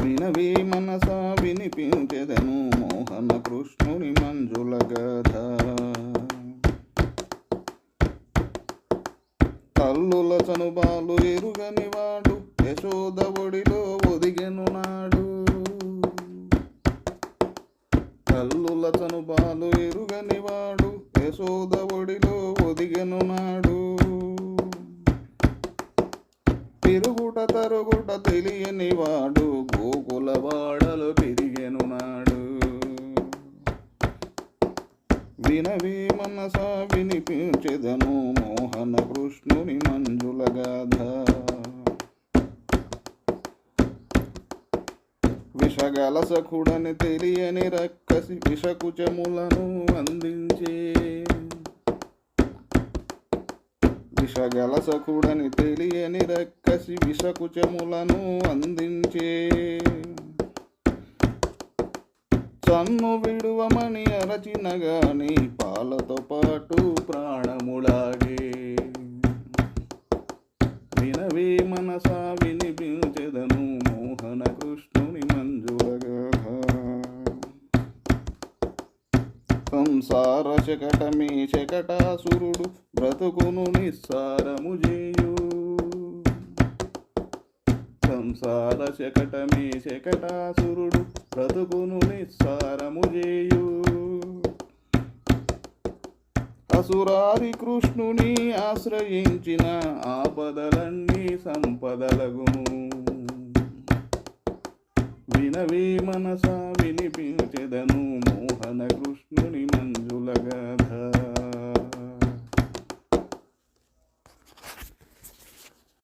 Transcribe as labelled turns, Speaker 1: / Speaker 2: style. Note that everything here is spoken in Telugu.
Speaker 1: వినవి మనసా వినిపించెదను మోహన కృష్ణుని మంజుల గాథ. తల్లుల చనుబాలు ఎరుగని వాడు యశోద ఒడిలో ఒదిగెను నాడు. తల్లుల చనుబాలు ఎరుగని వాడు యశోద ఒడిలో ఒదిగెను నాడు. తిరుగుట తరుగుట తెలియని వాడు గోకుల వాడలు పెరిగెను నాడు. వినవి మనసా వినిపించెదను మోహన కృష్ణుని మంజుల గాథ. విషగల సఖుడని తెలియని రక్కసి విషకుచములను అందించే. విషగల సఖుడని తెలియని రక్కసి విషకుచములను అందించే. సన్ను విడువమని అరచిన గాని పాలతో పాటు ప్రాణములాగే. వినవి మనసా వినిపించెదను మోహన కృష్ణుని మంజుల గాథ. సంసార శకటమే శకటాసురుడు బ్రతుకును నిస్సారము చేయు. సంసార శకటమే శకటాసురుడు బ్రతుకును నిస్సారము చేయు. అసురాది కృష్ణుని ఆశ్రయించిన ఆపదలన్నీ సంపదలగును. వినవి మనసా వినిపించెదను మోహన కృష్ణుని మంజుల గాథ.